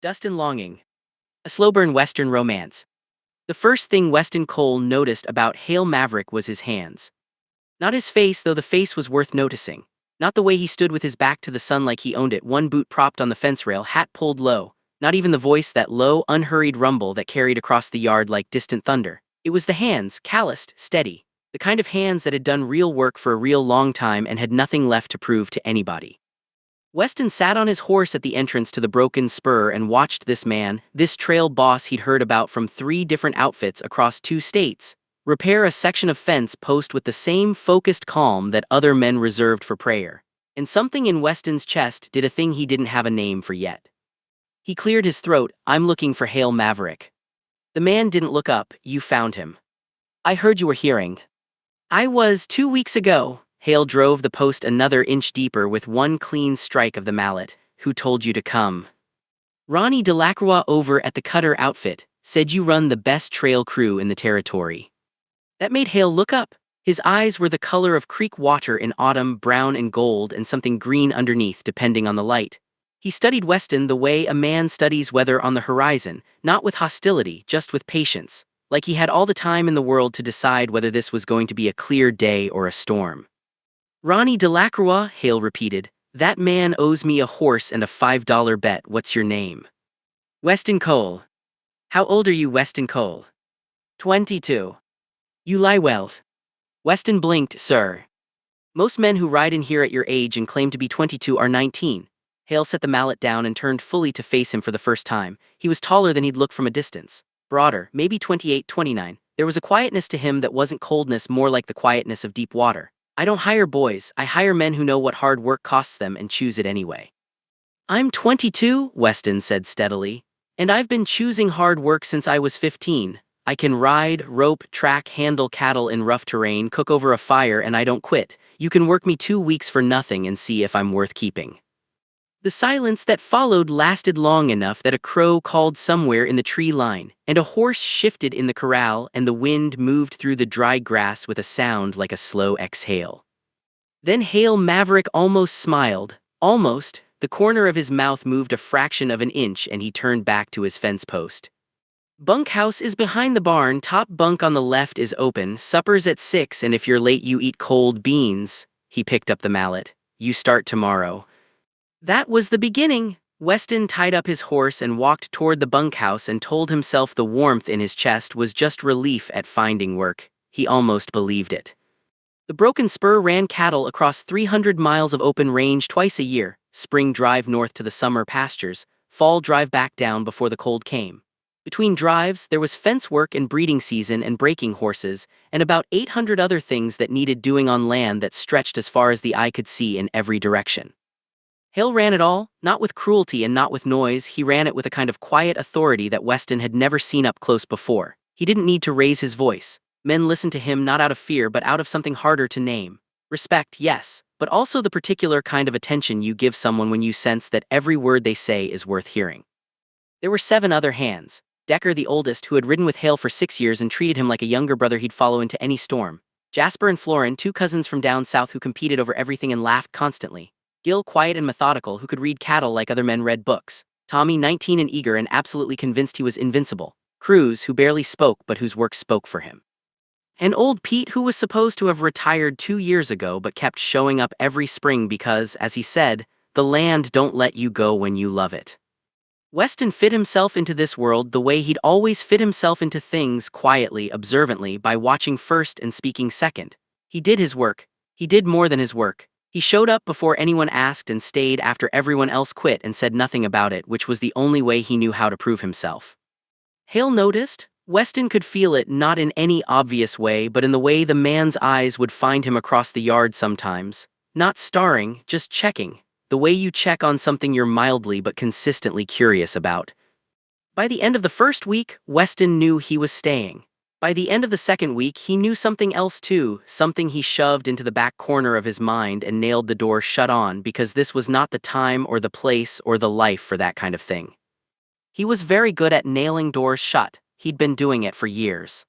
Dust and Longing. A slow-burn Western romance. The first thing Weston Cole noticed about Hale Maverick was his hands. Not his face, though the face was worth noticing. Not the way he stood with his back to the sun like he owned it, one boot propped on the fence rail, hat pulled low. Not even the voice, that low, unhurried rumble that carried across the yard like distant thunder. It was the hands, calloused, steady. The kind of hands that had done real work for a real long time and had nothing left to prove to anybody. Weston sat on his horse at the entrance to the broken spur and watched this man, this trail boss he'd heard about from 3 different outfits across 2 states, repair a section of fence post with the same focused calm that other men reserved for prayer. And something in Weston's chest did a thing he didn't have a name for yet. He cleared his throat. "I'm looking for Hale Maverick." The man didn't look up. "You found him. I heard you were hearing." "I was 2 weeks ago." Hale drove the post another inch deeper with one clean strike of the mallet. "Who told you to come?" "Ronnie Delacroix over at the Cutter outfit said you run the best trail crew in the territory." That made Hale look up. His eyes were the color of creek water in autumn, brown and gold and something green underneath depending on the light. He studied Weston the way a man studies weather on the horizon, not with hostility, just with patience, like he had all the time in the world to decide whether this was going to be a clear day or a storm. "Ronnie Delacroix," Hale repeated. "That man owes me a horse and a $5 bet. What's your name?" "Weston Cole." "How old are you, Weston Cole?" 22. "You lie well." Weston blinked. "Sir. Most men who ride in here at your age and claim to be 22 are 19. Hale set the mallet down and turned fully to face him for the first time. He was taller than he'd looked from a distance. Broader, maybe 28, 29. There was a quietness to him that wasn't coldness, more like the quietness of deep water. "I don't hire boys, I hire men who know what hard work costs them and choose it anyway." "I'm 22, Weston said steadily. "And I've been choosing hard work since I was 15. I can ride, rope, track, handle cattle in rough terrain, cook over a fire, and I don't quit. You can work me 2 weeks for nothing and see if I'm worth keeping." The silence that followed lasted long enough that a crow called somewhere in the tree line, and a horse shifted in the corral, and the wind moved through the dry grass with a sound like a slow exhale. Then Hale Maverick almost smiled. Almost. The corner of his mouth moved a fraction of an inch and he turned back to his fence post. "Bunkhouse is behind the barn, top bunk on the left is open, supper's at 6 and if you're late you eat cold beans." He picked up the mallet. "You start tomorrow." That was the beginning. Weston tied up his horse and walked toward the bunkhouse and told himself the warmth in his chest was just relief at finding work. He almost believed it. The broken spur ran cattle across 300 miles of open range twice a year, spring drive north to the summer pastures, fall drive back down before the cold came. Between drives, there was fence work and breeding season and breaking horses, and about 800 other things that needed doing on land that stretched as far as the eye could see in every direction. Hale ran it all, not with cruelty and not with noise. He ran it with a kind of quiet authority that Weston had never seen up close before. He didn't need to raise his voice. Men listened to him not out of fear but out of something harder to name. Respect, yes, but also the particular kind of attention you give someone when you sense that every word they say is worth hearing. There were 7 other hands. Decker, the oldest, who had ridden with Hale for 6 years and treated him like a younger brother he'd follow into any storm. Jasper and Florin, 2 cousins from down south who competed over everything and laughed constantly. Gil, quiet and methodical, who could read cattle like other men read books. Tommy, 19 and eager and absolutely convinced he was invincible. Cruz, who barely spoke but whose work spoke for him. And old Pete, who was supposed to have retired 2 years ago but kept showing up every spring because, as he said, the land don't let you go when you love it. Weston fit himself into this world the way he'd always fit himself into things, quietly, observantly, by watching first and speaking second. He did his work. He did more than his work. He showed up before anyone asked and stayed after everyone else quit and said nothing about it, which was the only way he knew how to prove himself. Hale noticed. Weston could feel it, not in any obvious way, but in the way the man's eyes would find him across the yard sometimes. Not starring, just checking. The way you check on something you're mildly but consistently curious about. By the end of the first week, Weston knew he was staying. By the end of the second week, he knew something else too, something he shoved into the back corner of his mind and nailed the door shut on because this was not the time or the place or the life for that kind of thing. He was very good at nailing doors shut. He'd been doing it for years.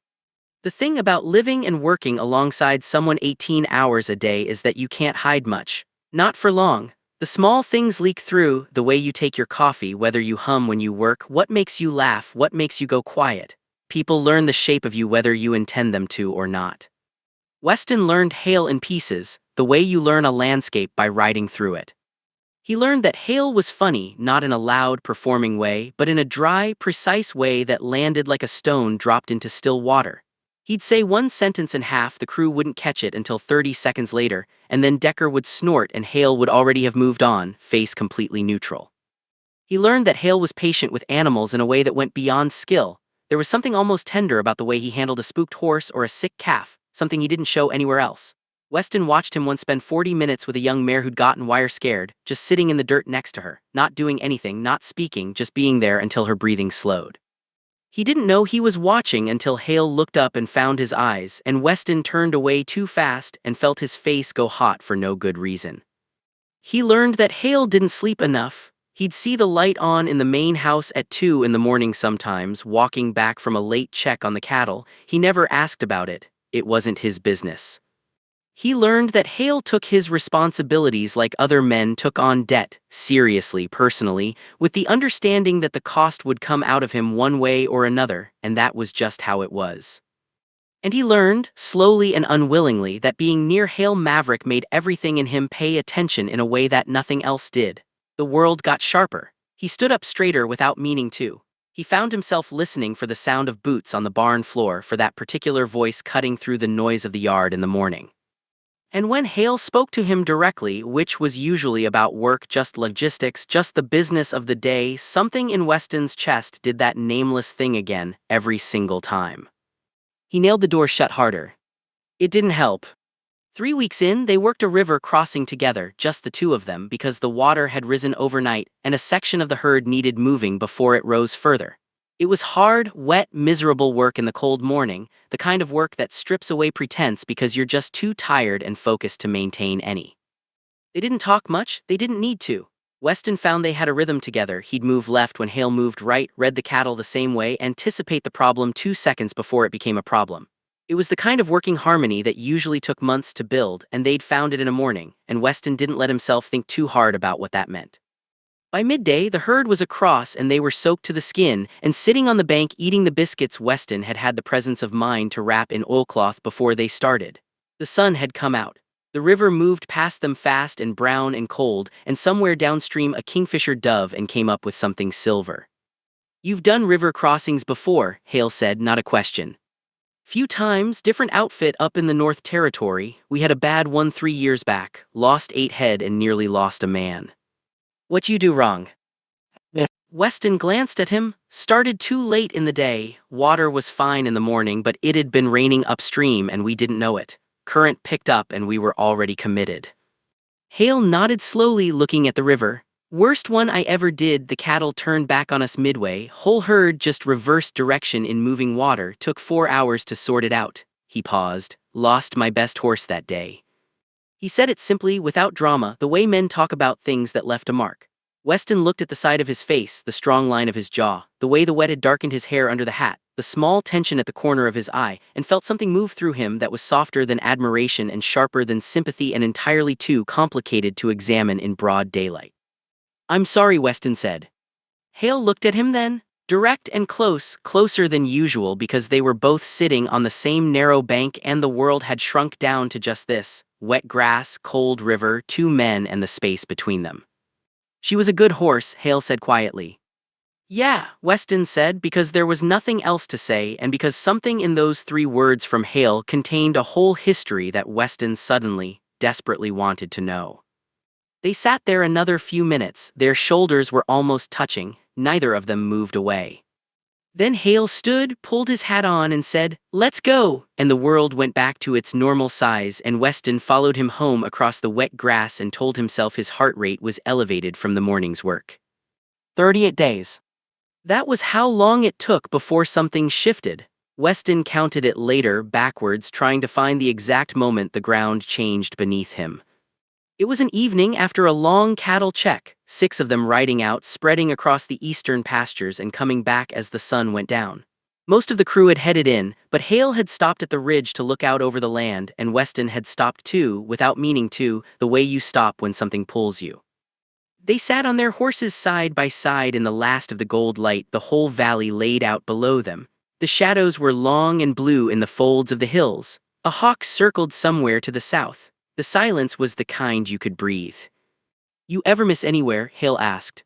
The thing about living and working alongside someone 18 hours a day is that you can't hide much. Not for long. The small things leak through, the way you take your coffee, whether you hum when you work, what makes you laugh, what makes you go quiet. People learn the shape of you whether you intend them to or not. Weston learned hail in pieces, the way you learn a landscape by riding through it. He learned that hail was funny, not in a loud, performing way, but in a dry, precise way that landed like a stone dropped into still water. He'd say one sentence in half, the crew wouldn't catch it until 30 seconds later, and then Decker would snort and Hale would already have moved on, face completely neutral. He learned that Hale was patient with animals in a way that went beyond skill. There was something almost tender about the way he handled a spooked horse or a sick calf, something he didn't show anywhere else. Weston watched him once spend 40 minutes with a young mare who'd gotten wire scared, just sitting in the dirt next to her, not doing anything, not speaking, just being there until her breathing slowed. He didn't know he was watching until Hale looked up and found his eyes, and Weston turned away too fast and felt his face go hot for no good reason. He learned that Hale didn't sleep enough. He'd see the light on in the main house at 2 in the morning sometimes, walking back from a late check on the cattle. He never asked about it. It wasn't his business. He learned that Hale took his responsibilities like other men took on debt, seriously, personally, with the understanding that the cost would come out of him one way or another, and that was just how it was. And he learned, slowly and unwillingly, that being near Hale Maverick made everything in him pay attention in a way that nothing else did. The world got sharper. He stood up straighter without meaning to. He found himself listening for the sound of boots on the barn floor, for that particular voice cutting through the noise of the yard in the morning. And when Hale spoke to him directly, which was usually about work, just logistics, just the business of the day, something in Weston's chest did that nameless thing again, every single time. He nailed the door shut harder. It didn't help. 3 weeks in, they worked a river crossing together, just the two of them, because the water had risen overnight, and a section of the herd needed moving before it rose further. It was hard, wet, miserable work in the cold morning, the kind of work that strips away pretense because you're just too tired and focused to maintain any. They didn't talk much, they didn't need to. Weston found they had a rhythm together. He'd move left when Hale moved right, read the cattle the same way, anticipate the problem 2 seconds before it became a problem. It was the kind of working harmony that usually took months to build, and they'd found it in a morning, and Weston didn't let himself think too hard about what that meant. By midday, the herd was across and they were soaked to the skin, and sitting on the bank eating the biscuits. Weston had had the presence of mind to wrap in oilcloth before they started. The sun had come out. The river moved past them fast and brown and cold, and somewhere downstream a kingfisher dove and came up with something silver. "You've done river crossings before," Hale said, not a question. "Few times, different outfit up in the North Territory. We had a bad one 3 years back, lost 8 head and nearly lost a man." "What you do wrong?" Weston glanced at him. "Started too late in the day. Water was fine in the morning, but it had been raining upstream and we didn't know it. Current picked up and we were already committed." Hale nodded slowly, looking at the river. "Worst one I ever did. The cattle turned back on us midway. Whole herd just reversed direction in moving water. Took 4 hours to sort it out." He paused. "Lost my best horse that day." He said it simply, without drama, the way men talk about things that left a mark. Weston looked at the side of his face, the strong line of his jaw, the way the wet had darkened his hair under the hat, the small tension at the corner of his eye, and felt something move through him that was softer than admiration and sharper than sympathy and entirely too complicated to examine in broad daylight. "I'm sorry," Weston said. Hale looked at him then, direct and close, closer than usual because they were both sitting on the same narrow bank and the world had shrunk down to just this: wet grass, cold river, 2 men and the space between them. "She was a good horse," Hale said quietly. "Yeah," Weston said, because there was nothing else to say and because something in those 3 words from Hale contained a whole history that Weston suddenly, desperately wanted to know. They sat there another few minutes, their shoulders were almost touching, neither of them moved away. Then Hale stood, pulled his hat on and said, "Let's go," and the world went back to its normal size and Weston followed him home across the wet grass and told himself his heart rate was elevated from the morning's work. 38 days. That was how long it took before something shifted. Weston counted it later, backwards, trying to find the exact moment the ground changed beneath him. It was an evening after a long cattle check, 6 of them riding out, spreading across the eastern pastures and coming back as the sun went down. Most of the crew had headed in, but Hale had stopped at the ridge to look out over the land, and Weston had stopped too, without meaning to, the way you stop when something pulls you. They sat on their horses side by side in the last of the gold light, the whole valley laid out below them. The shadows were long and blue in the folds of the hills. A hawk circled somewhere to the south. The silence was the kind you could breathe. "You ever miss anywhere?" Hale asked.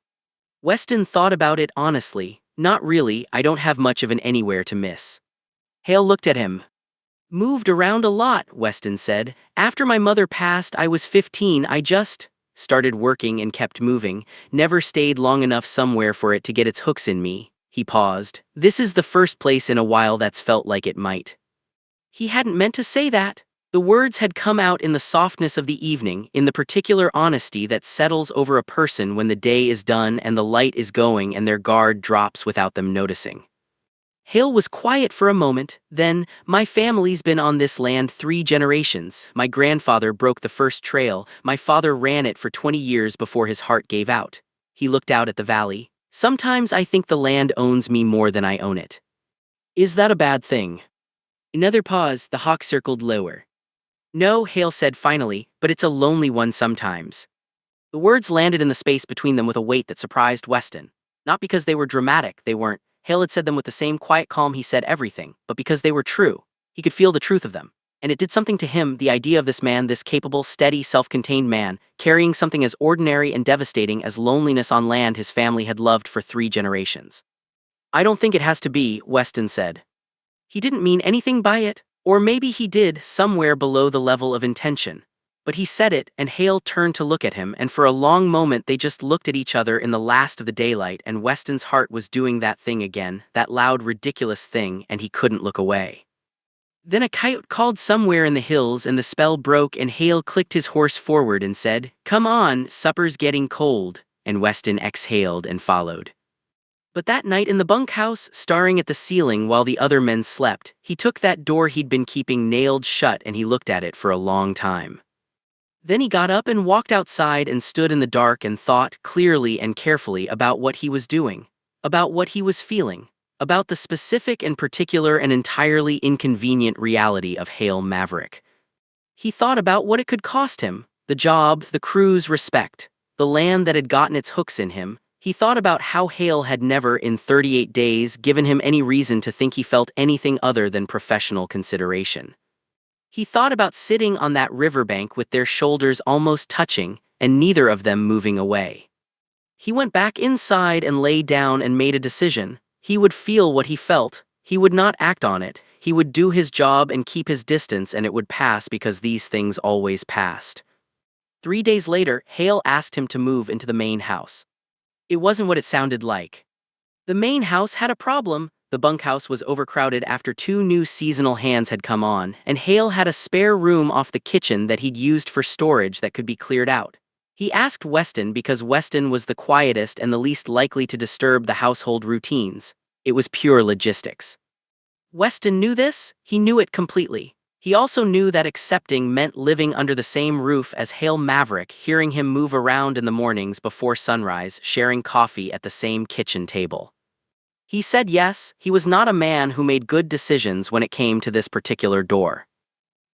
Weston thought about it honestly. "Not really, I don't have much of an anywhere to miss." Hale looked at him. "Moved around a lot," Weston said. "After my mother passed, I was 15, I just started working and kept moving, never stayed long enough somewhere for it to get its hooks in me." He paused. "This is the first place in a while that's felt like it might." He hadn't meant to say that. The words had come out in the softness of the evening, in the particular honesty that settles over a person when the day is done and the light is going and their guard drops without them noticing. Hale was quiet for a moment, then, "My family's been on this land 3 generations. My grandfather broke the first trail, my father ran it for 20 years before his heart gave out." He looked out at the valley. "Sometimes I think the land owns me more than I own it." "Is that a bad thing?" Another pause, the hawk circled lower. "No," Hale said finally, "but it's a lonely one sometimes." The words landed in the space between them with a weight that surprised Weston. Not because they were dramatic, they weren't. Hale had said them with the same quiet calm he said everything, but because they were true. He could feel the truth of them. And it did something to him, the idea of this man, this capable, steady, self-contained man, carrying something as ordinary and devastating as loneliness on land his family had loved for 3 generations. "I don't think it has to be," Weston said. He didn't mean anything by it, or maybe he did, somewhere below the level of intention. But he said it, and Hale turned to look at him, and for a long moment they just looked at each other in the last of the daylight, and Weston's heart was doing that thing again, that loud, ridiculous thing, and he couldn't look away. Then a coyote called somewhere in the hills, and the spell broke, and Hale clicked his horse forward and said, "Come on, supper's getting cold," and Weston exhaled and followed. But that night in the bunkhouse, staring at the ceiling while the other men slept, he took that door he'd been keeping nailed shut and he looked at it for a long time. Then he got up and walked outside and stood in the dark and thought clearly and carefully about what he was doing, about what he was feeling, about the specific and particular and entirely inconvenient reality of Hale Maverick. He thought about what it could cost him, the job, the crew's respect, the land that had gotten its hooks in him. He thought about how Hale had never, in 38 days, given him any reason to think he felt anything other than professional consideration. He thought about sitting on that riverbank with their shoulders almost touching, and neither of them moving away. He went back inside and lay down and made a decision. He would feel what he felt. He would not act on it. He would do his job and keep his distance, and it would pass because these things always passed. 3 days later, Hale asked him to move into the main house. It wasn't what it sounded like. The main house had a problem. The bunkhouse was overcrowded after 2 new seasonal hands had come on, and Hale had a spare room off the kitchen that he'd used for storage that could be cleared out. He asked Weston because Weston was the quietest and the least likely to disturb the household routines. It was pure logistics. Weston knew this. He knew it completely. He also knew that accepting meant living under the same roof as Hale Maverick, hearing him move around in the mornings before sunrise, sharing coffee at the same kitchen table. He said yes. He was not a man who made good decisions when it came to this particular door.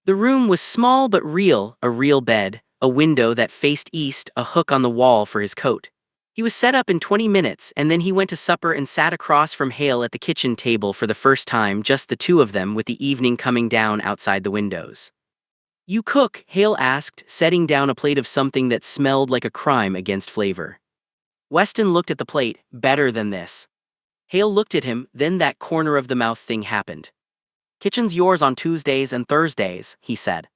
The room was small but real, a real bed, a window that faced east, a hook on the wall for his coat. He was set up in 20 minutes, and then he went to supper and sat across from Hale at the kitchen table for the first time, just the 2 of them, with the evening coming down outside the windows. "You cook?" Hale asked, setting down a plate of something that smelled like a crime against flavor. Weston looked at the plate. "Better than this." Hale looked at him, then that corner of the mouth thing happened. "Kitchen's yours on Tuesdays and Thursdays," he said.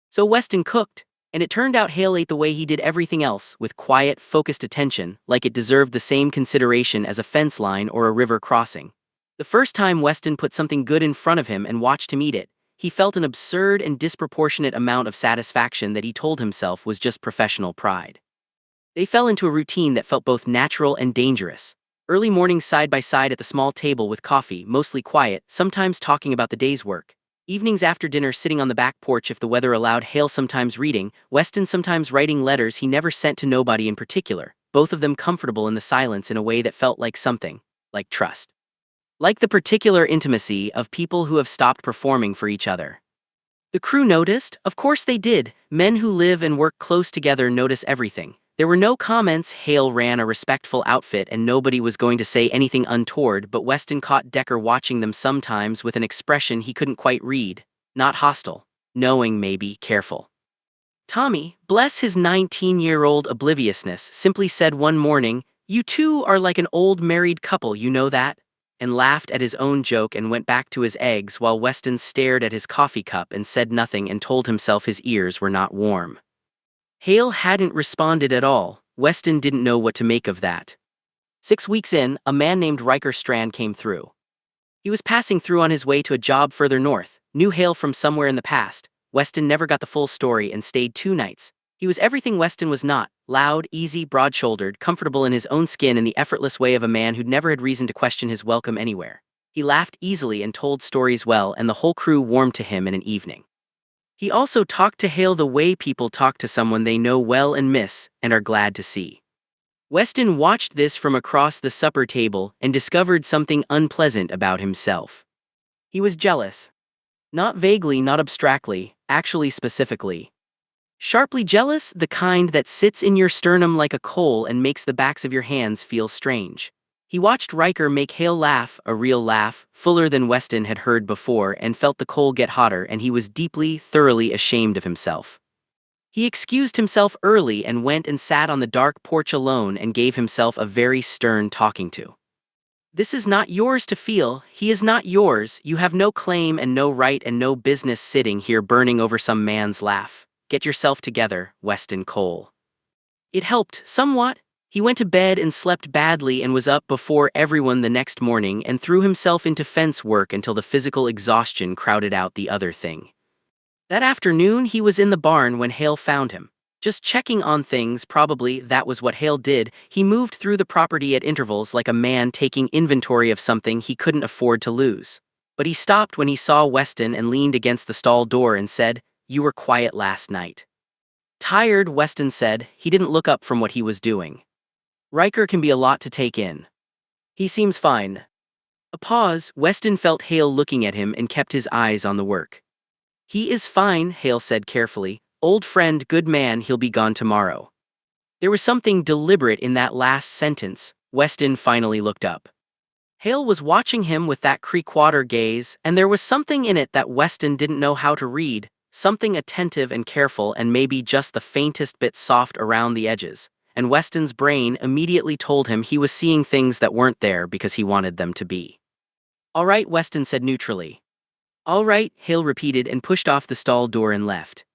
So Weston cooked, and it turned out Hale ate the way he did everything else, with quiet, focused attention, like it deserved the same consideration as a fence line or a river crossing. The first time Weston put something good in front of him and watched him eat it, he felt an absurd and disproportionate amount of satisfaction that he told himself was just professional pride. They fell into a routine that felt both natural and dangerous. Early mornings side by side at the small table with coffee, mostly quiet, sometimes talking about the day's work. Evenings after dinner sitting on the back porch if the weather allowed, Hale sometimes reading, Weston sometimes writing letters he never sent to nobody in particular, both of them comfortable in the silence in a way that felt like something, like trust. Like the particular intimacy of people who have stopped performing for each other. The crew noticed, of course they did. Men who live and work close together notice everything. There were no comments. Hale ran a respectful outfit and nobody was going to say anything untoward, but Weston caught Decker watching them sometimes with an expression he couldn't quite read. Not hostile. Knowing, maybe, careful. Tommy, bless his 19-year-old obliviousness, simply said one morning, "You two are like an old married couple, you know that?" And laughed at his own joke and went back to his eggs while Weston stared at his coffee cup and said nothing and told himself his ears were not warm. Hale hadn't responded at all. Weston didn't know what to make of that. 6 weeks in, a man named Riker Strand came through. He was passing through on his way to a job further north, knew Hale from somewhere in the past. Weston never got the full story and stayed 2 nights. He was everything Weston was not: loud, easy, broad-shouldered, comfortable in his own skin in the effortless way of a man who'd never had reason to question his welcome anywhere. He laughed easily and told stories well, and the whole crew warmed to him in an evening. He also talked to Hale the way people talk to someone they know well and miss, and are glad to see. Weston watched this from across the supper table and discovered something unpleasant about himself. He was jealous. Not vaguely, not abstractly, actually specifically. Sharply jealous, the kind that sits in your sternum like a coal and makes the backs of your hands feel strange. He watched Riker make Hale laugh, a real laugh, fuller than Weston had heard before, and felt the coal get hotter, and he was deeply, thoroughly ashamed of himself. He excused himself early and went and sat on the dark porch alone and gave himself a very stern talking to. "This is not yours to feel, he is not yours, you have no claim and no right and no business sitting here burning over some man's laugh. Get yourself together, Weston Cole." It helped, somewhat. He went to bed and slept badly and was up before everyone the next morning and threw himself into fence work until the physical exhaustion crowded out the other thing. That afternoon he was in the barn when Hale found him. Just checking on things, probably that was what Hale did. He moved through the property at intervals like a man taking inventory of something he couldn't afford to lose. But he stopped when he saw Weston and leaned against the stall door and said, "You were quiet last night." "Tired," Weston said. He didn't look up from what he was doing. Riker can be a lot to take in. "He seems fine." A pause. Weston felt Hale looking at him and kept his eyes on the work. "He is fine," Hale said carefully. "Old friend, good man, he'll be gone tomorrow." There was something deliberate in that last sentence. Weston finally looked up. Hale was watching him with that Creekwater gaze, and there was something in it that Weston didn't know how to read, something attentive and careful and maybe just the faintest bit soft around the edges. And Weston's brain immediately told him he was seeing things that weren't there because he wanted them to be. "All right," Weston said neutrally. "All right," Hale repeated and pushed off the stall door and left.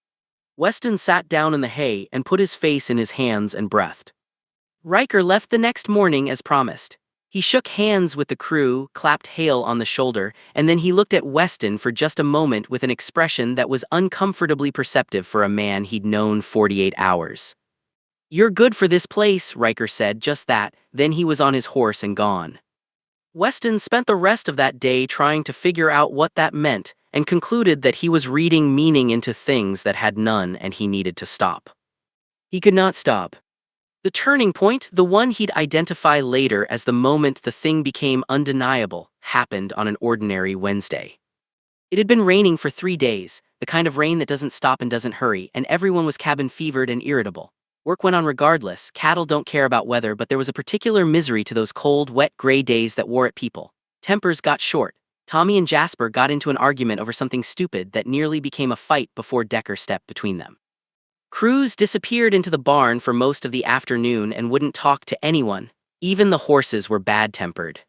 Weston sat down in the hay and put his face in his hands and breathed. Riker left the next morning as promised. He shook hands with the crew, clapped Hale on the shoulder, and then he looked at Weston for just a moment with an expression that was uncomfortably perceptive for a man he'd known 48 hours. "You're good for this place," Riker said, just that, then he was on his horse and gone. Weston spent the rest of that day trying to figure out what that meant, and concluded that he was reading meaning into things that had none and he needed to stop. He could not stop. The turning point, the one he'd identify later as the moment the thing became undeniable, happened on an ordinary Wednesday. It had been raining for 3 days, the kind of rain that doesn't stop and doesn't hurry, and everyone was cabin-fevered and irritable. Work went on regardless. Cattle don't care about weather, but there was a particular misery to those cold, wet, gray days that wore at people. Tempers got short. Tommy and Jasper got into an argument over something stupid that nearly became a fight before Decker stepped between them. Crews disappeared into the barn for most of the afternoon and wouldn't talk to anyone. Even the horses were bad-tempered.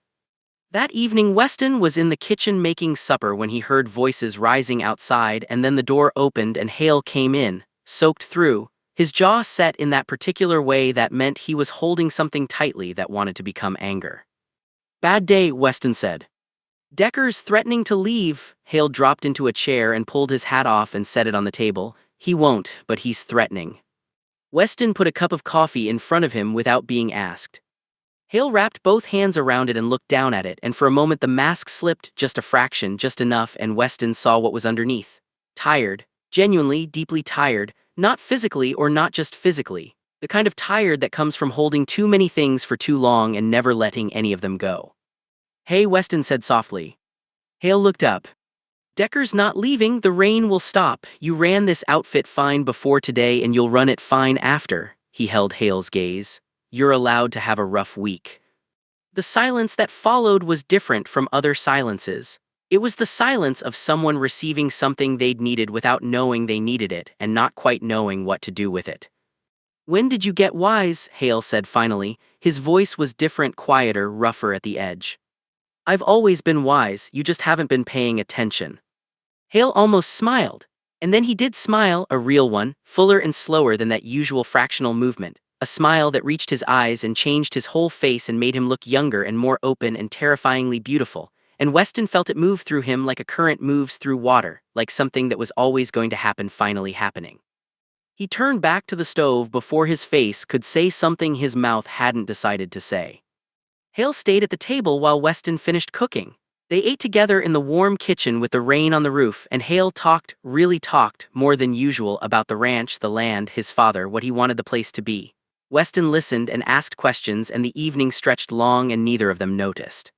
That evening, Weston was in the kitchen making supper when he heard voices rising outside, and then the door opened and Hale came in, soaked through, his jaw set in that particular way that meant he was holding something tightly that wanted to become anger. "Bad day," Weston said. "Decker's threatening to leave." Hale dropped into a chair and pulled his hat off and set it on the table. "He won't, but he's threatening." Weston put a cup of coffee in front of him without being asked. Hale wrapped both hands around it and looked down at it, and for a moment the mask slipped just a fraction, just enough, and Weston saw what was underneath. Tired. Genuinely, deeply tired. Not physically or not just physically. The kind of tired that comes from holding too many things for too long and never letting any of them go. "Hey," Weston said softly. Hale looked up. "Decker's not leaving, the rain will stop. You ran this outfit fine before today and you'll run it fine after. he held Hale's gaze. "You're allowed to have a rough week." The silence that followed was different from other silences. It was the silence of someone receiving something they'd needed without knowing they needed it and not quite knowing what to do with it. "When did you get wise?" Hale said finally. His voice was different, quieter, rougher at the edge. "I've always been wise, you just haven't been paying attention." Hale almost smiled. And then he did smile, a real one, fuller and slower than that usual fractional movement. A smile that reached his eyes and changed his whole face and made him look younger and more open and terrifyingly beautiful. And Weston felt it move through him like a current moves through water, like something that was always going to happen finally happening. He turned back to the stove before his face could say something his mouth hadn't decided to say. Hale stayed at the table while Weston finished cooking. They ate together in the warm kitchen with the rain on the roof, and Hale talked, really talked, more than usual about the ranch, the land, his father, what he wanted the place to be. Weston listened and asked questions, and the evening stretched long and neither of them noticed.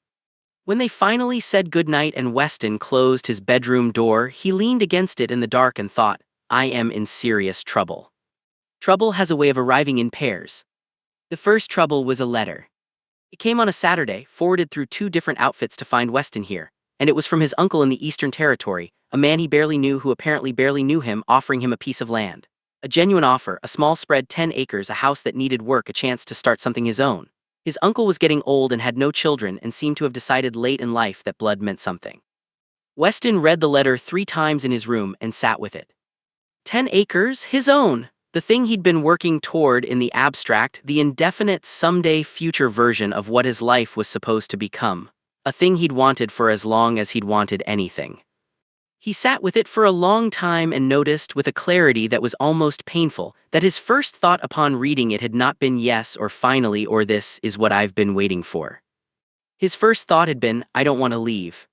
When they finally said goodnight and Weston closed his bedroom door, he leaned against it in the dark and thought, "I am in serious trouble." Trouble has a way of arriving in pairs. The first trouble was a letter. It came on a Saturday, forwarded through 2 different outfits to find Weston here, and it was from his uncle in the Eastern Territory, a man he barely knew who apparently barely knew him, offering him a piece of land. A genuine offer, a small spread 10 acres, a house that needed work, a chance to start something his own. His uncle was getting old and had no children and seemed to have decided late in life that blood meant something. Weston read the letter 3 times in his room and sat with it. 10 acres, his own. The thing he'd been working toward in the abstract, the indefinite someday future version of what his life was supposed to become. A thing he'd wanted for as long as he'd wanted anything. He sat with it for a long time and noticed with a clarity that was almost painful that his first thought upon reading it had not been yes or finally or this is what I've been waiting for. His first thought had been, I don't want to leave.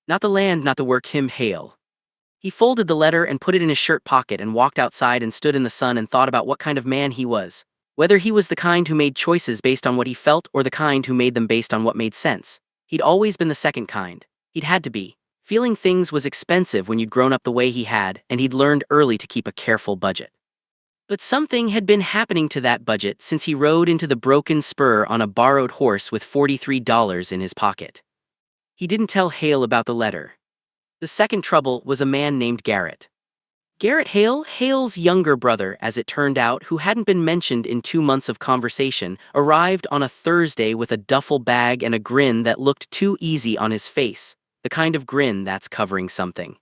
Not the land, not the work, him, Hale. He folded the letter and put it in his shirt pocket and walked outside and stood in the sun and thought about what kind of man he was. Whether he was the kind who made choices based on what he felt or the kind who made them based on what made sense. He'd always been the second kind. He'd had to be. Feeling things was expensive when you'd grown up the way he had, and he'd learned early to keep a careful budget. But something had been happening to that budget since he rode into the broken spur on a borrowed horse with $43 in his pocket. He didn't tell Hale about the letter. The second trouble was a man named Garrett. Garrett Hale, Hale's younger brother, as it turned out, who hadn't been mentioned in 2 months of conversation, arrived on a Thursday with a duffel bag and a grin that looked too easy on his face, the kind of grin that's covering something.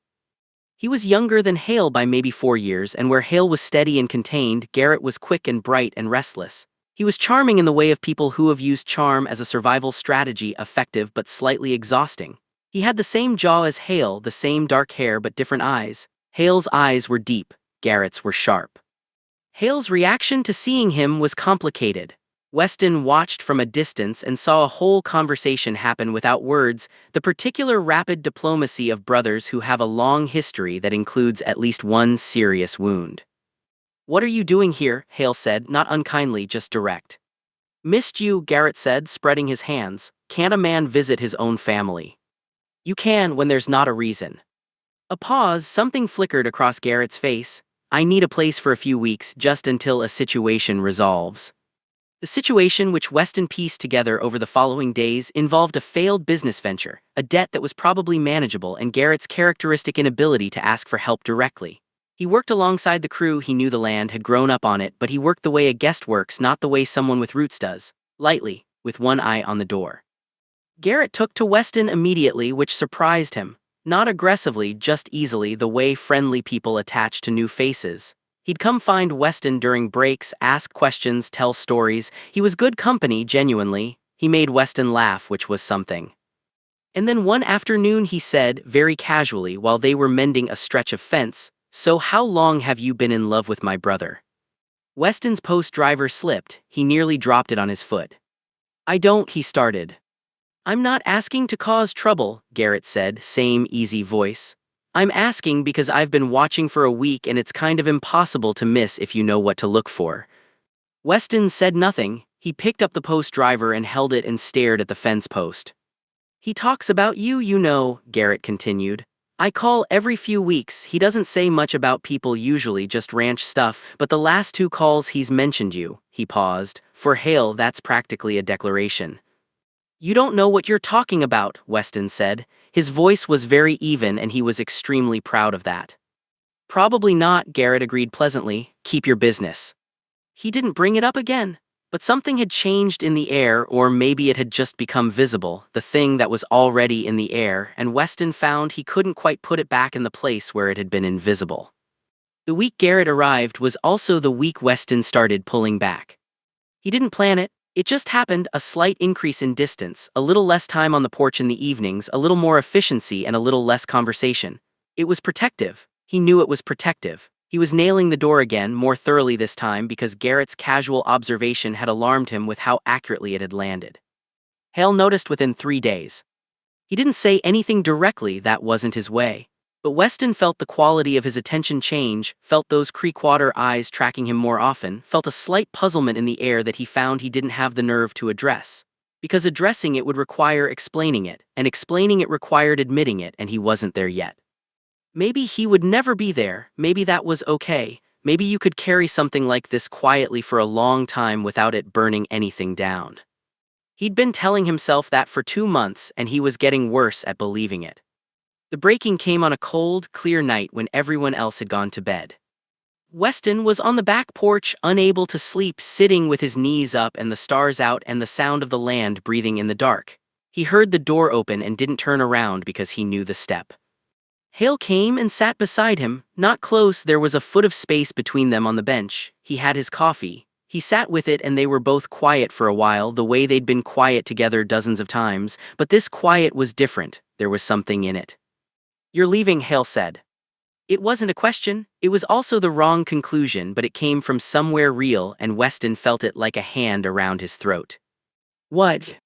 He was younger than Hale by maybe 4 years, and where Hale was steady and contained, Garrett was quick and bright and restless. He was charming in the way of people who have used charm as a survival strategy, effective but slightly exhausting. He had the same jaw as Hale, the same dark hair but different eyes. Hale's eyes were deep, Garrett's were sharp. Hale's reaction to seeing him was complicated. Weston watched from a distance and saw a whole conversation happen without words, the particular rapid diplomacy of brothers who have a long history that includes at least one serious wound. "What are you doing here?" Hale said, not unkindly, just direct. "Missed you," Garrett said, spreading his hands. "Can't a man visit his own family?" "You can when there's not a reason." A pause, something flickered across Garrett's face. "I need a place for a few weeks, just until a situation resolves." The situation, which Weston pieced together over the following days, involved a failed business venture, a debt that was probably manageable, and Garrett's characteristic inability to ask for help directly. He worked alongside the crew, he knew the land, had grown up on it, but he worked the way a guest works, not the way someone with roots does, lightly, with one eye on the door. Garrett took to Weston immediately, which surprised him. Not aggressively, just easily, the way friendly people attach to new faces. He'd come find Weston during breaks, ask questions, tell stories. He was good company, genuinely. He made Weston laugh, which was something. And then one afternoon he said, very casually, while they were mending a stretch of fence, "So how long have you been in love with my brother?" Weston's post driver slipped. He nearly dropped it on his foot. "I don't," he started. "I'm not asking to cause trouble," Garrett said, same easy voice. "I'm asking because I've been watching for a week and it's kind of impossible to miss if you know what to look for." Weston said nothing. He picked up the post driver and held it and stared at the fence post. "He talks about you, you know," Garrett continued. I call every few weeks. He doesn't say much about people usually, just ranch stuff, but the last two calls he's mentioned you." He paused. For Hale, that's practically a declaration. "You don't know what you're talking about," Weston said. His voice was very even and he was extremely proud of that. "Probably not," Garrett agreed pleasantly. "Keep your business." He didn't bring it up again. But something had changed in the air, or maybe it had just become visible, the thing that was already in the air, and Weston found he couldn't quite put it back in the place where it had been invisible. The week Garrett arrived was also the week Weston started pulling back. He didn't plan it. It just happened, a slight increase in distance, a little less time on the porch in the evenings, a little more efficiency and a little less conversation. It was protective. He knew it was protective. He was nailing the door again, more thoroughly this time because Garrett's casual observation had alarmed him with how accurately it had landed. Hale noticed within 3 days. He didn't say anything directly, that wasn't his way. But Weston felt the quality of his attention change, felt those Creekwater eyes tracking him more often, felt a slight puzzlement in the air that he found he didn't have the nerve to address. Because addressing it would require explaining it, and explaining it required admitting it, and he wasn't there yet. Maybe he would never be there, maybe that was okay, maybe you could carry something like this quietly for a long time without it burning anything down. He'd been telling himself that for 2 months, and he was getting worse at believing it. The breaking came on a cold, clear night when everyone else had gone to bed. Weston was on the back porch, unable to sleep, sitting with his knees up and the stars out and the sound of the land breathing in the dark. He heard the door open and didn't turn around because he knew the step. Hale came and sat beside him, not close, there was a foot of space between them on the bench. He had his coffee. He sat with it and they were both quiet for a while, the way they'd been quiet together dozens of times, but this quiet was different, there was something in it. "You're leaving," Hale said. It wasn't a question, it was also the wrong conclusion, but it came from somewhere real and Weston felt it like a hand around his throat. "What?"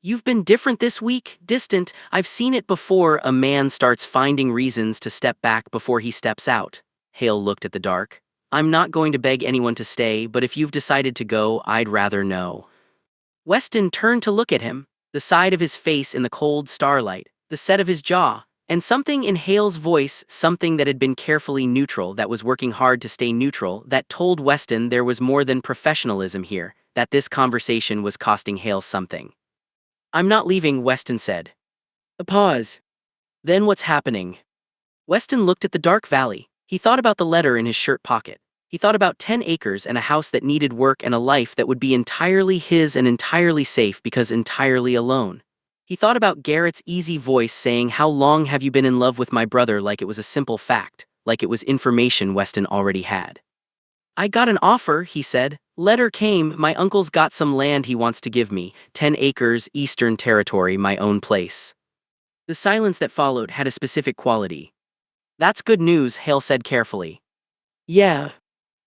"You've been different this week, distant. I've seen it before, a man starts finding reasons to step back before he steps out." Hale looked at the dark. "I'm not going to beg anyone to stay, but if you've decided to go, I'd rather know." Weston turned to look at him, the side of his face in the cold starlight, the set of his jaw, and something in Hale's voice, something that had been carefully neutral, that was working hard to stay neutral, that told Weston there was more than professionalism here, that this conversation was costing Hale something. "I'm not leaving," Weston said. A pause. "Then what's happening?" Weston looked at the dark valley. He thought about the letter in his shirt pocket. He thought about 10 acres and a house that needed work and a life that would be entirely his and entirely safe because entirely alone. He thought about Garrett's easy voice saying, "How long have you been in love with my brother?" like it was a simple fact, like it was information Weston already had. "I got an offer," he said. "Letter came, my uncle's got some land he wants to give me, 10 acres, Eastern Territory, my own place." The silence that followed had a specific quality. "That's good news," Hale said carefully. "Yeah.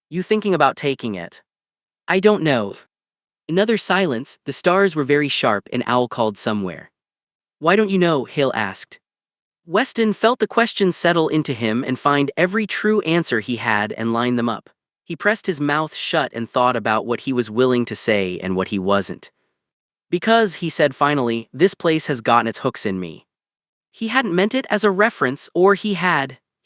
You thinking about taking it?" "I don't know." Another silence, the stars were very sharp, an owl called somewhere. "Why don't you know?" Hale asked. Weston felt the question settle into him and find every true answer he had and line them up. He pressed his mouth shut and thought about what he was willing to say and what he wasn't. "Because," he said finally, "this place has gotten its hooks in me." He hadn't meant it as a reference, or he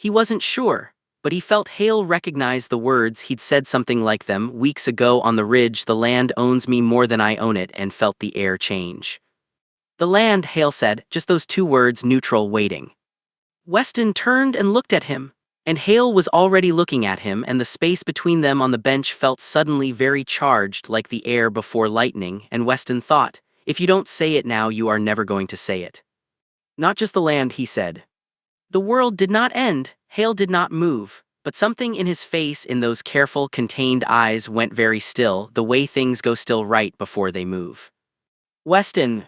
wasn't sure, but he felt Hale recognize the words. He'd said something like them weeks ago on the ridge, "The land owns me more than I own it," and felt the air change. "The land," Hale said, just those 2 words, neutral, waiting. Weston turned and looked at him. And Hale was already looking at him, and the space between them on the bench felt suddenly very charged, like the air before lightning, and Weston thought, if you don't say it now, you are never going to say it. "Not just the land," he said. The world did not end, Hale did not move, but something in his face, in those careful, contained eyes, went very still, the way things go still right before they move. "Weston."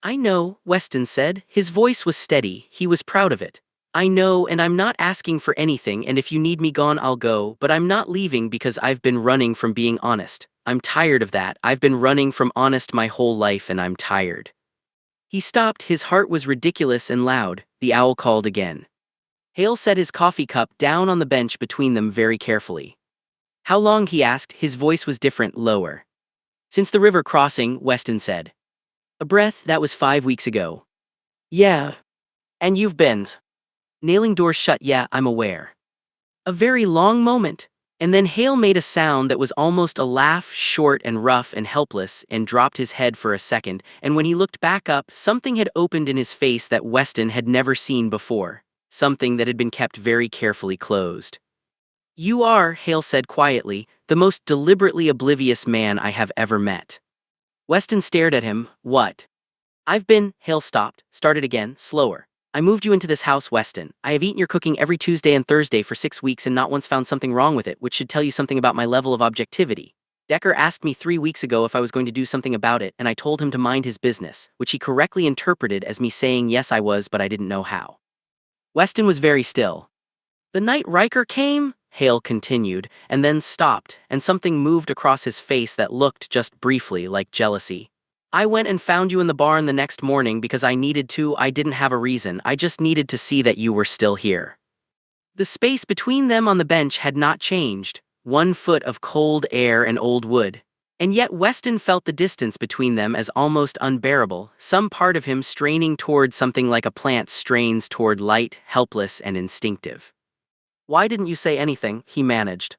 "I know," Weston said. His voice was steady, he was proud of it. "I know, and I'm not asking for anything, and if you need me gone, I'll go, but I'm not leaving because I've been running from being honest. I'm tired of that. I've been running from honest my whole life and I'm tired." He stopped, his heart was ridiculous and loud. The owl called again. Hale set his coffee cup down on the bench between them very carefully. "How long?" he asked, his voice was different, lower. "Since the river crossing," Weston said. "A breath, that was 5 weeks ago." "Yeah. And you've been Nailing doors shut, yeah, I'm aware. A very long moment. And then Hale made a sound that was almost a laugh, short and rough and helpless, and dropped his head for a second, and when he looked back up, something had opened in his face that Weston had never seen before. Something that had been kept very carefully closed. You are, Hale said quietly, the most deliberately oblivious man I have ever met. Weston stared at him. What? Hale stopped, started again, slower. I moved you into this house, Weston. I have eaten your cooking every Tuesday and Thursday for 6 weeks and not once found something wrong with it, which should tell you something about my level of objectivity. Decker asked me 3 weeks ago if I was going to do something about it, and I told him to mind his business, which he correctly interpreted as me saying yes I was, but I didn't know how. Weston was very still. The night Riker came, Hale continued, and then stopped, and something moved across his face that looked, just briefly, like jealousy. I went and found you in the barn the next morning because I needed to. I didn't have a reason, I just needed to see that you were still here. The space between them on the bench had not changed, 1 foot of cold air and old wood. And yet Weston felt the distance between them as almost unbearable, some part of him straining toward something like a plant strains toward light, helpless and instinctive. Why didn't you say anything? He managed.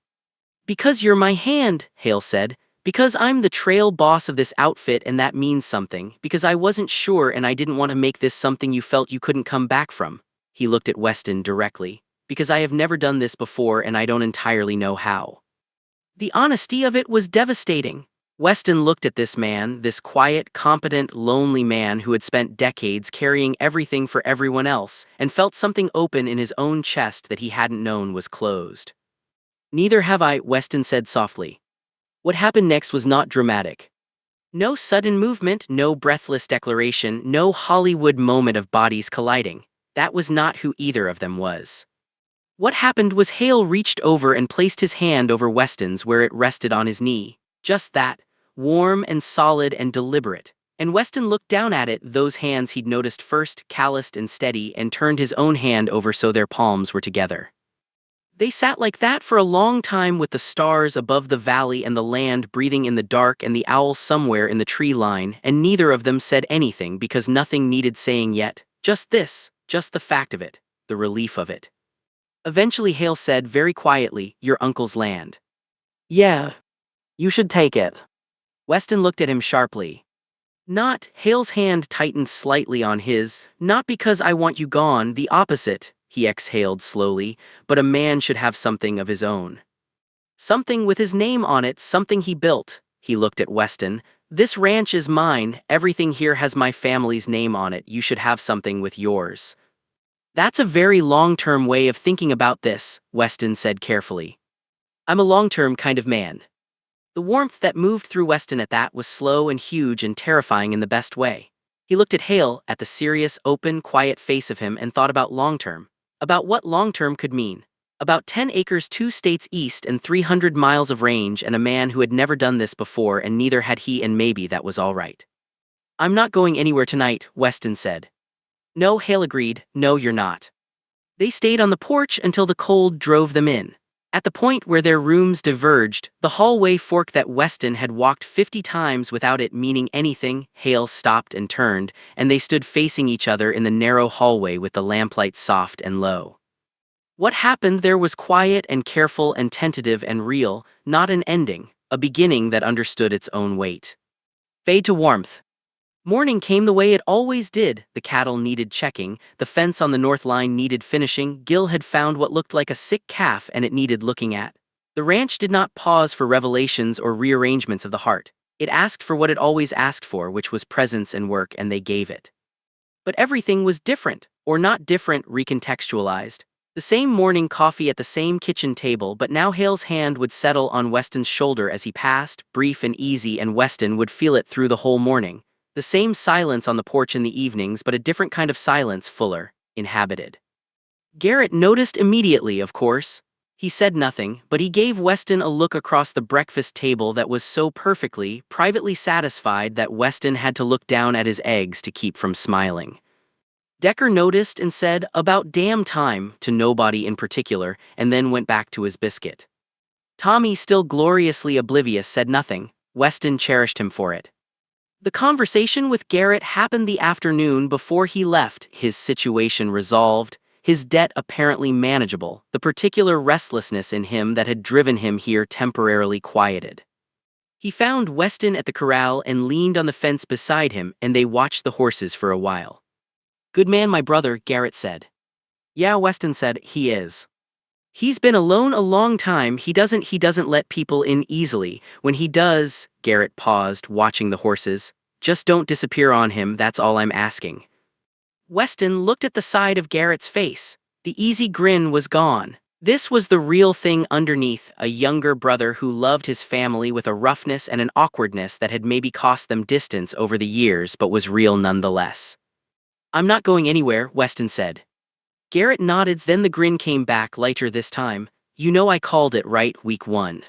Because you're my hand, Hale said. Because I'm the trail boss of this outfit and that means something, because I wasn't sure and I didn't want to make this something you felt you couldn't come back from. He looked at Weston directly. Because I have never done this before and I don't entirely know how. The honesty of it was devastating. Weston looked at this man, this quiet, competent, lonely man who had spent decades carrying everything for everyone else, and felt something open in his own chest that he hadn't known was closed. Neither have I, Weston said softly. What happened next was not dramatic. No sudden movement, no breathless declaration, no Hollywood moment of bodies colliding. That was not who either of them was. What happened was Hale reached over and placed his hand over Weston's where it rested on his knee. Just that, warm and solid and deliberate. And Weston looked down at it, those hands he'd noticed first, calloused and steady, and turned his own hand over so their palms were together. They sat like that for a long time with the stars above the valley and the land breathing in the dark and the owl somewhere in the tree line, and neither of them said anything because nothing needed saying yet. Just this, just the fact of it, the relief of it. Eventually Hale said very quietly, your uncle's land. Yeah. You should take it. Weston looked at him sharply. Not, Hale's hand tightened slightly on his, not because I want you gone, the opposite, he exhaled slowly, but a man should have something of his own. Something with his name on it, something he built. He looked at Weston. This ranch is mine, everything here has my family's name on it, you should have something with yours. That's a very long-term way of thinking about this, Weston said carefully. I'm a long-term kind of man. The warmth that moved through Weston at that was slow and huge and terrifying in the best way. He looked at Hale, at the serious, open, quiet face of him and thought about long-term. About what long-term could mean. About 10 acres 2 states east and 300 miles of range and a man who had never done this before and neither had he and maybe that was all right. I'm not going anywhere tonight, Weston said. No, Hale agreed, no you're not. They stayed on the porch until the cold drove them in. At the point where their rooms diverged, the hallway fork that Weston had walked 50 times without it meaning anything, Hale stopped and turned, and they stood facing each other in the narrow hallway with the lamplight soft and low. What happened there was quiet and careful and tentative and real, not an ending, a beginning that understood its own weight. Fade to warmth. Morning came the way it always did. The cattle needed checking, the fence on the north line needed finishing, Gil had found what looked like a sick calf and it needed looking at. The ranch did not pause for revelations or rearrangements of the heart. It asked for what it always asked for, which was presence and work, and they gave it. But everything was different, or not different, recontextualized. The same morning coffee at the same kitchen table, but now Hale's hand would settle on Weston's shoulder as he passed, brief and easy, and Weston would feel it through the whole morning. The same silence on the porch in the evenings, but a different kind of silence, fuller, inhabited. Garrett noticed immediately, of course. He said nothing, but he gave Weston a look across the breakfast table that was so perfectly, privately satisfied that Weston had to look down at his eggs to keep from smiling. Decker noticed and said, about damn time, to nobody in particular, and then went back to his biscuit. Tommy, still gloriously oblivious, said nothing. Weston cherished him for it. The conversation with Garrett happened the afternoon before he left, his situation resolved, his debt apparently manageable, the particular restlessness in him that had driven him here temporarily quieted. He found Weston at the corral and leaned on the fence beside him, and they watched the horses for a while. "Good man, my brother," Garrett said. "Yeah," Weston said, "he is. He's been alone a long time. He doesn't let people in easily. When he does," Garrett paused, watching the horses, "just don't disappear on him, that's all I'm asking." Weston looked at the side of Garrett's face. The easy grin was gone. This was the real thing underneath, a younger brother who loved his family with a roughness and an awkwardness that had maybe cost them distance over the years but was real nonetheless. "I'm not going anywhere," Weston said. Garrett nodded, then the grin came back lighter this time. "You know I called it right, week one.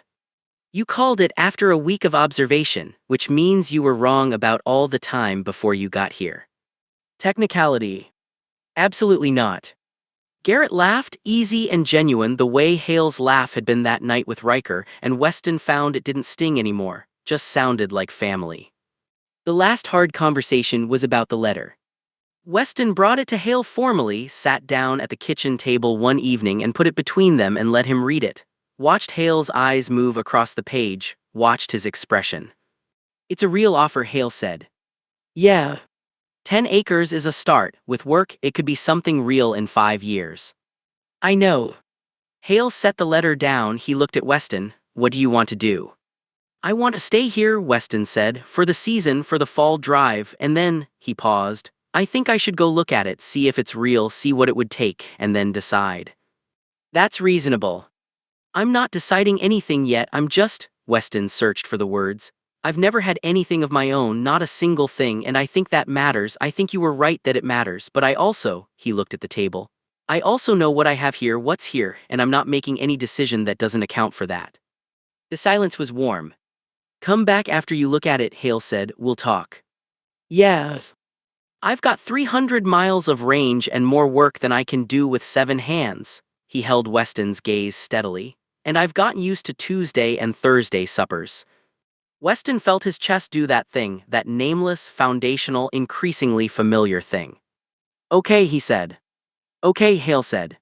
You called it after a week of observation, which means you were wrong about all the time before you got here." "Technicality. Absolutely not." Garrett laughed, easy and genuine, the way Hale's laugh had been that night with Riker, and Weston found it didn't sting anymore, just sounded like family. The last hard conversation was about the letter. Weston brought it to Hale formally, sat down at the kitchen table one evening and put it between them and let him read it. Watched Hale's eyes move across the page, watched his expression. "It's a real offer," Hale said. "Yeah. 10 acres is a start. With work, it could be something real in 5 years." "I know." Hale set the letter down. He looked at Weston. "What do you want to do?" "I want to stay here," Weston said, "for the season, for the fall drive, and then," he paused, "I think I should go look at it, see if it's real, see what it would take, and then decide." "That's reasonable." "I'm not deciding anything yet, I'm just," Weston searched for the words. "I've never had anything of my own, not a single thing, and I think that matters. I think you were right that it matters, but I also," he looked at the table, "I also know what I have here, what's here, and I'm not making any decision that doesn't account for that." The silence was warm. "Come back after you look at it," Hale said, "we'll talk." "Yes. I've got 300 miles of range and more work than I can do with 7 hands." He held Weston's gaze steadily. "And I've gotten used to Tuesday and Thursday suppers." Weston felt his chest do that thing, that nameless, foundational, increasingly familiar thing. "Okay," he said. "Okay," Hale said.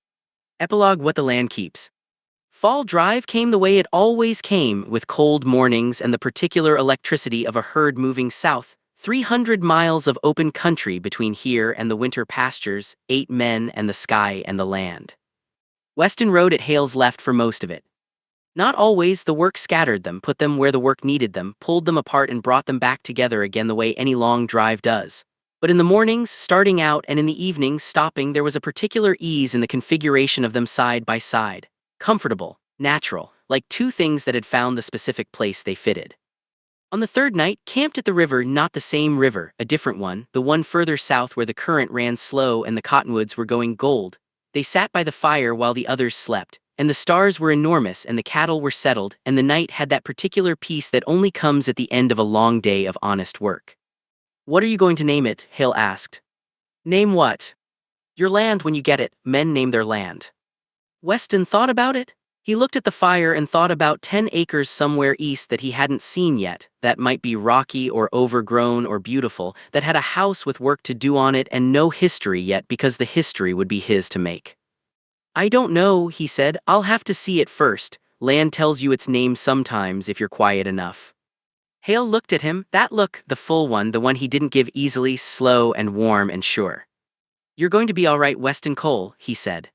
Epilogue: What the Land Keeps. Fall drive came the way it always came, with cold mornings and the particular electricity of a herd moving south, 300 miles of open country between here and the winter pastures, 8 men and the sky and the land. Weston rode at Hale's left for most of it. Not always. The work scattered them, put them where the work needed them, pulled them apart and brought them back together again the way any long drive does. But in the mornings, starting out, and in the evenings, stopping, there was a particular ease in the configuration of them side by side. Comfortable, natural, like two things that had found the specific place they fitted. On the third night, camped at the river, not the same river, a different one, the one further south where the current ran slow and the cottonwoods were going gold. They sat by the fire while the others slept, and the stars were enormous and the cattle were settled, and the night had that particular peace that only comes at the end of a long day of honest work. "What are you going to name it?" Hale asked. "Name what?" "Your land when you get it. Men name their land." Weston thought about it. He looked at the fire and thought about 10 acres somewhere east that he hadn't seen yet, that might be rocky or overgrown or beautiful, that had a house with work to do on it and no history yet because the history would be his to make. "I don't know," he said. "I'll have to see it first. Land tells you its name sometimes if you're quiet enough." Hale looked at him, that look, the full one, the one he didn't give easily, slow and warm and sure. "You're going to be all right, Weston Cole," he said.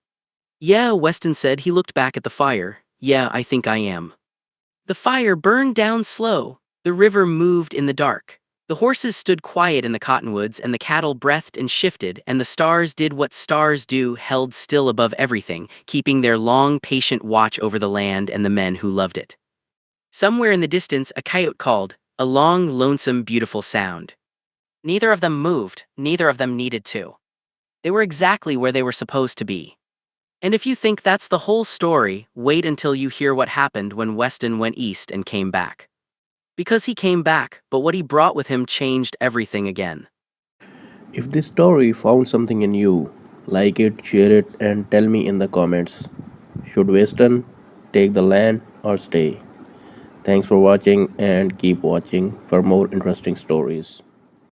"Yeah," Weston said. He looked back at the fire. "Yeah, I think I am." The fire burned down slow. The river moved in the dark. The horses stood quiet in the cottonwoods, and the cattle breathed and shifted, and the stars did what stars do, held still above everything, keeping their long, patient watch over the land and the men who loved it. Somewhere in the distance, a coyote called, a long, lonesome, beautiful sound. Neither of them moved, neither of them needed to. They were exactly where they were supposed to be. And if you think that's the whole story, wait until you hear what happened when Weston went east and came back. Because he came back, but what he brought with him changed everything again. If this story found something in you, like it, share it, and tell me in the comments. Should Western take the land or stay? Thanks for watching and keep watching for more interesting stories.